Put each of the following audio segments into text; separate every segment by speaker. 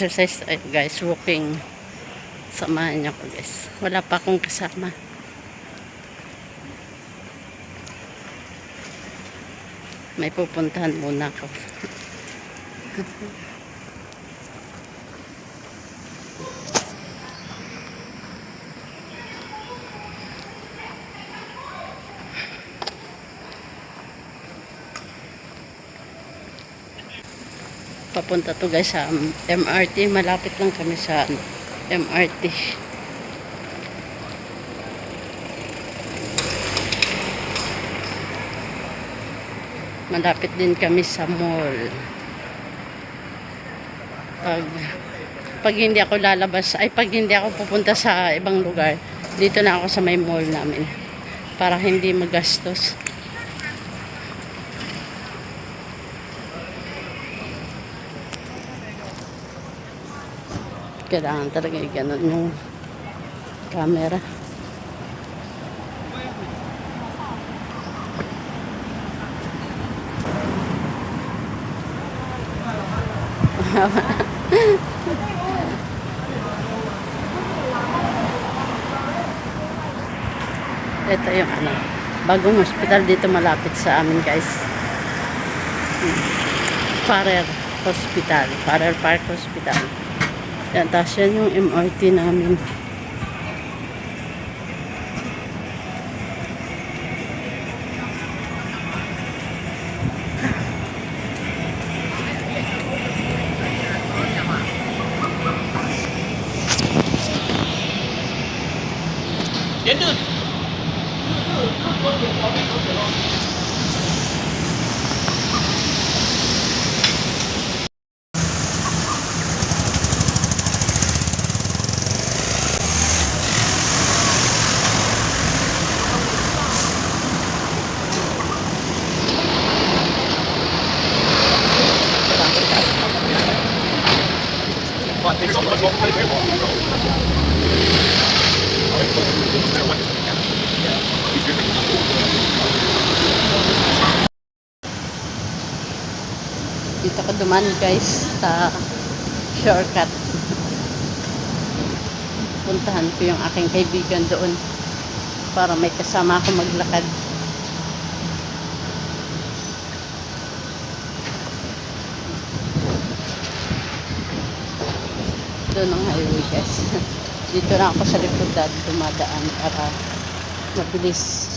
Speaker 1: Mag-exercise tayo guys, walking. Samahan niyo ko guys. Wala pa akong kasama. May pupuntahan muna ako. Papunta to guys sa MRT. Malapit lang kami sa MRT. Malapit din kami sa mall. Pag hindi ako lalabas, pag hindi ako pupunta sa ibang lugar, dito na ako sa may mall namin. Para hindi magastos. Kailangan talaga ganun yung camera. Ito yung bagong hospital dito malapit sa amin guys. Farrer Hospital, Farrer Park Hospital. Yan, tapos yan yung MRT namin.
Speaker 2: Yan dun!
Speaker 1: Dito ko duman guys sa shortcut. Puntahan ko yung aking kaibigan doon para may kasama ako maglakad. Doon ang highway guys. Dito na ako sa likod dumadaan para mabilis.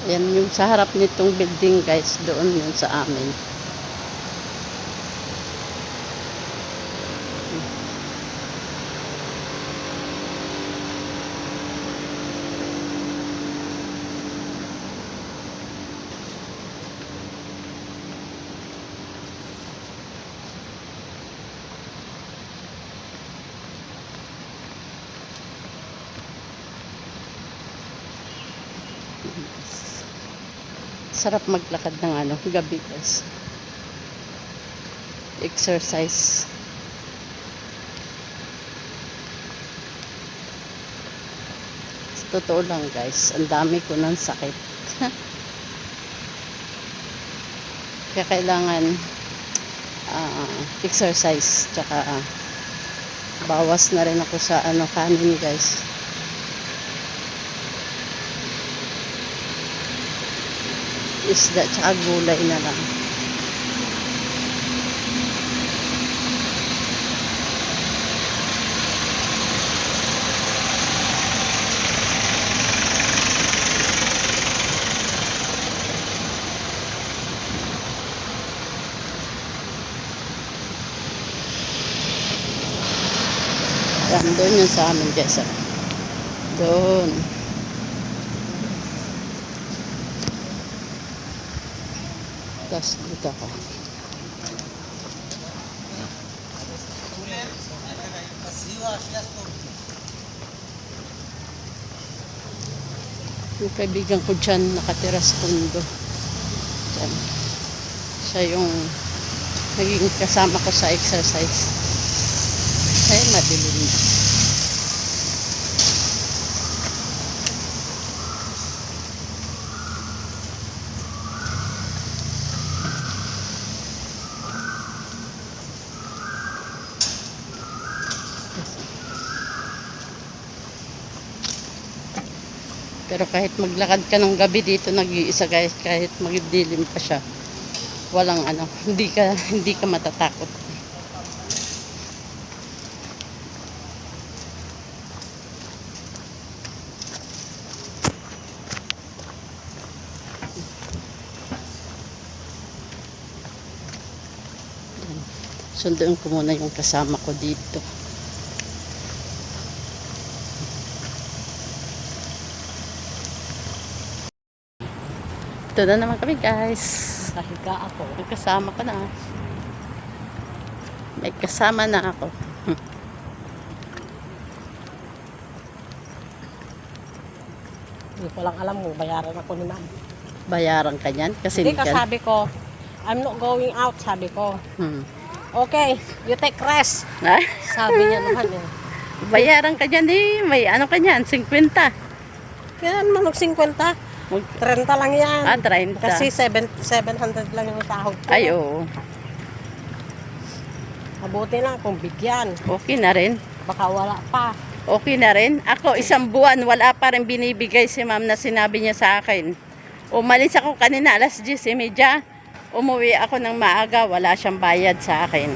Speaker 1: Yan yung sa harap nitong building guys, doon yun sa amin. Sarap maglakad ng gabi guys. Exercise. Sa totoo lang guys, ang dami ko ng sakit. Kaya kailangan exercise. Tsaka bawas na rin ako sa kanin guys. Isda tsaka gulay na lang. Yan, doon yun sa amin guys. Doon. Tapos dito ako. Yung kaibigan ko dyan, nakatira sa condo. Dyan. Siya yung naging kasama ko sa exercise. Ay, madilim na. Pero kahit maglakad ka ng gabi dito nag-iisa guys, kahit magdilim pa siya, walang ano, hindi ka matatakot. Yan. Sunduin ko muna yung kasama ko dito. Ito na naman kami guys.
Speaker 3: Kahiga ako.
Speaker 1: May kasama ka na. May kasama na ako.
Speaker 3: Hindi ko lang alam mo, bayaran ako ni ma'am.
Speaker 1: Bayaran ka niyan? Kasi
Speaker 3: Hindi ka sabi ko, I'm not going out, sabi ko. Okay, you take rest.
Speaker 1: Ah,
Speaker 3: Sabi niya naman eh.
Speaker 1: bayaran ka niyan eh. May ano ka niyan? 50.
Speaker 3: Kaya naman mag 50. 30 lang yan.
Speaker 1: Ah, 30.
Speaker 3: Kasi 700 lang yung sahod ko.
Speaker 1: Ay, oo.
Speaker 3: Mabuti lang kung bigyan.
Speaker 1: Okay na rin.
Speaker 3: Baka wala pa.
Speaker 1: Okay na rin. Ako, isang buwan, wala pa rin binibigay si ma'am na sinabi niya sa akin. Umalis ako kanina, alas 10:30. Umuwi ako ng maaga, wala siyang bayad sa akin.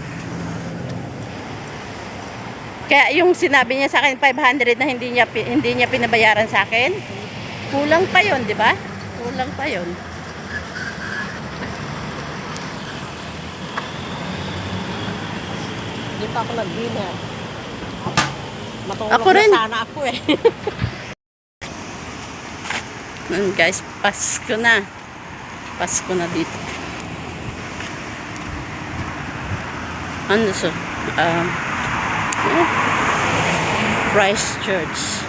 Speaker 1: Kaya yung sinabi niya sa akin, 500 na hindi niya pinabayaran sa akin, kulang pa yon, di ba? Kulang pa yon.
Speaker 3: Hindi pa ako nag-dinner. Matulog
Speaker 1: Ako rin.
Speaker 3: na sana ako eh.
Speaker 1: Guys, Pasko na. Pasko na dito. Ano so? Christchurch.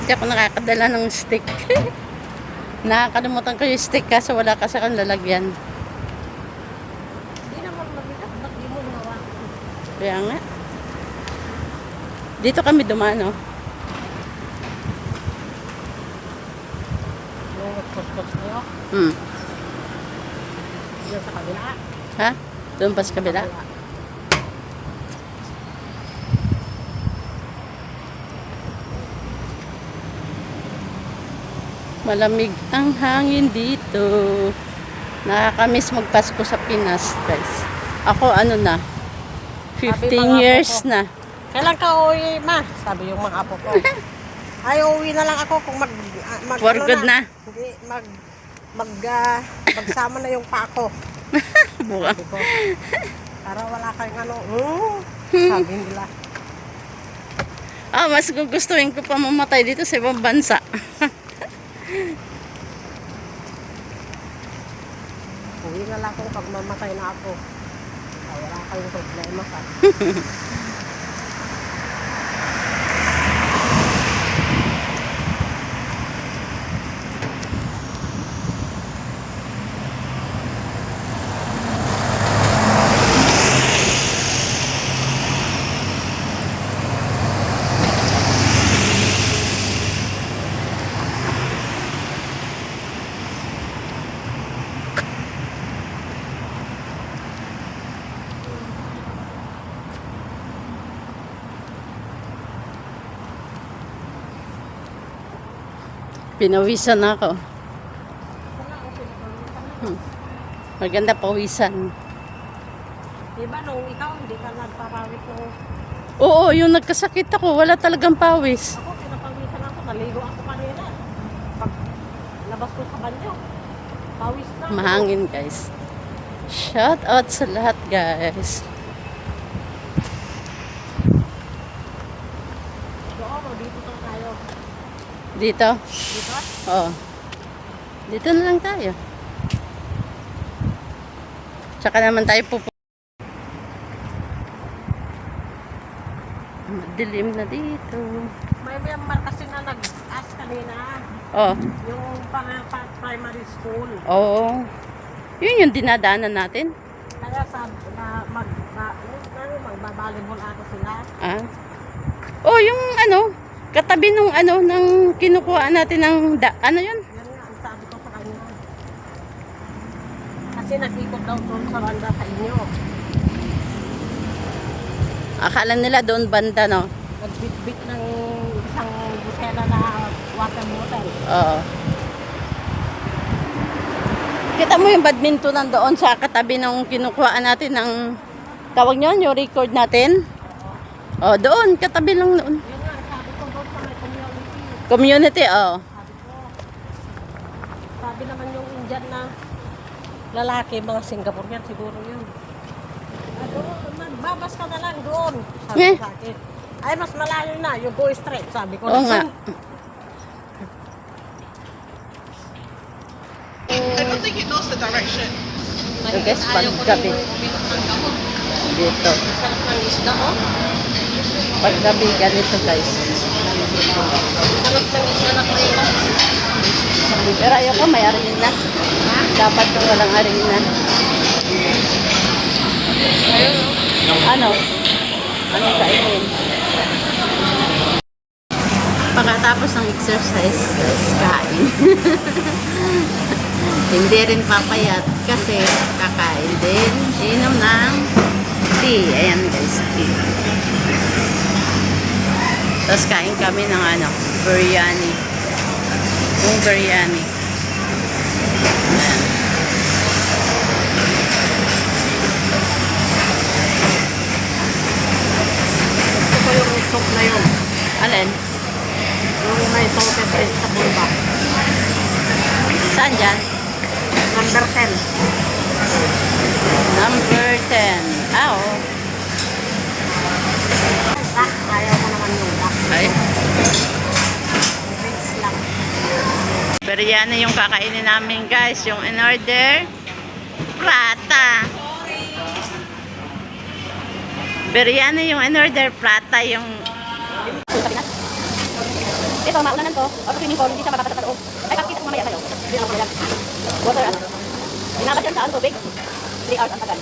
Speaker 1: Hindi ako nakakadala ng stick. Nakakalimutan ko yung stick kasi wala kasi akong lalagyan.
Speaker 3: Hindi naman mabigat. Ba't di mo nawa?
Speaker 1: Kaya nga. Dito kami dumaan, oh.
Speaker 3: Yung kuskus kayo. Diyan sa kabila.
Speaker 1: Ha? Doon pa sa kabila? Malamig ang hangin dito. Nakakamiss magpasko sa Pinas, guys. Ako, ano na, 15 years na.
Speaker 3: Kailan ka uwi, ma? Sabi yung mga apo ko. Ay, uwi na lang ako kung
Speaker 1: For
Speaker 3: ano
Speaker 1: good na.
Speaker 3: Hindi, magsama na yung pako.
Speaker 1: Buka.
Speaker 3: Sabi ko, para wala kayong ano. Sabi nila.
Speaker 1: Ah, mas gugustuhin ko pa mamatay dito sa ibang bansa.
Speaker 3: Uwi na lang ako pag mamatay na ako. Wala kayong problema sa.
Speaker 1: Pinawisan na ako. Maganda pawisan.
Speaker 3: Diba nung ikaw hindi ka nagpapawit nung
Speaker 1: Oo, yung nagkasakit ako, wala talagang pawis.
Speaker 3: ako, pinapawisan ako, naligo ako kanina. Pag Labas ko sa banyo. Pawis na.
Speaker 1: Mahangin guys. Shout out sa lahat guys.
Speaker 3: Doon o, dito to tayo.
Speaker 1: Dito?
Speaker 3: Dito?
Speaker 1: Oo. Dito na lang tayo. Tsaka naman tayo pupunta. Madilim na dito.
Speaker 3: May member kasi na nag-ask kanina.
Speaker 1: Oh.
Speaker 3: Yung primary school.
Speaker 1: Oo. Yun yung dinadaanan natin.
Speaker 3: Kaya sabi na magbabalibol ako sila.
Speaker 1: Ah. Oh, yung ano, katabi nung ano, ng kinukuha natin ng, ano yun?
Speaker 3: Yan nga ang sabi ko sa kanya. Kasi nag-ikot daw doon sa banda sa inyo.
Speaker 1: Akala nila doon banda, no?
Speaker 3: Nagbitbit ng isang busela na water bottle.
Speaker 1: Oo. Kita mo yung badminton doon sa katabi ng kinukuha natin ng, tawag nyo, yung record natin? Oh, doon, katabi lang noon.
Speaker 3: Yun nga, sabi ko doon sa may community.
Speaker 1: Community, oh.
Speaker 3: Sabi ko, sabi naman yung Indian na lalaki, mga Singaporean siguro yun. Doon, magbabas ka na lang doon. Sabi
Speaker 1: Eh.
Speaker 3: ko sa akin. Ay, mas malayo na, yung go straight, sabi ko.
Speaker 1: Oo nga.
Speaker 2: I don't think he knows the direction.
Speaker 1: So guys, paggabi. Dito.
Speaker 3: Sarap ng isda, oh.
Speaker 1: Paggabi, ganito guys.
Speaker 3: Sarap ng isda na prito.
Speaker 1: Pero ayoko, may arena. Dapat kung walang arena. Ano? Ano kainin? Pagkatapos ng exercise, guys, kain. Hindi rin papayat kasi kakain din. Inom ng tea. Ayan guys, tea. Tapos kain kami ng ano, biryani. Yung biryani. Ayan.
Speaker 3: Gusto ko yung soup na yun.
Speaker 1: Alin?
Speaker 3: Yung may salted vegetable ba?
Speaker 1: Saan dyan?
Speaker 3: Number 10.
Speaker 1: Number 10. Ah, oo.
Speaker 3: Ayaw ko naman yung duck.
Speaker 1: Ay.
Speaker 3: Mix lang.
Speaker 1: Biryani yung kakainin namin guys. Yung in order. Prata. Biryani yung in order. Prata yung... Ito, maunanan to. O swimming pool, hindi siya mapapasa sa loob. Ay, kakita ko mamaya kayo. Hindi na ako yan. Water, ano. Binabad yan sa ano, tubig. 3 hours ang tagal.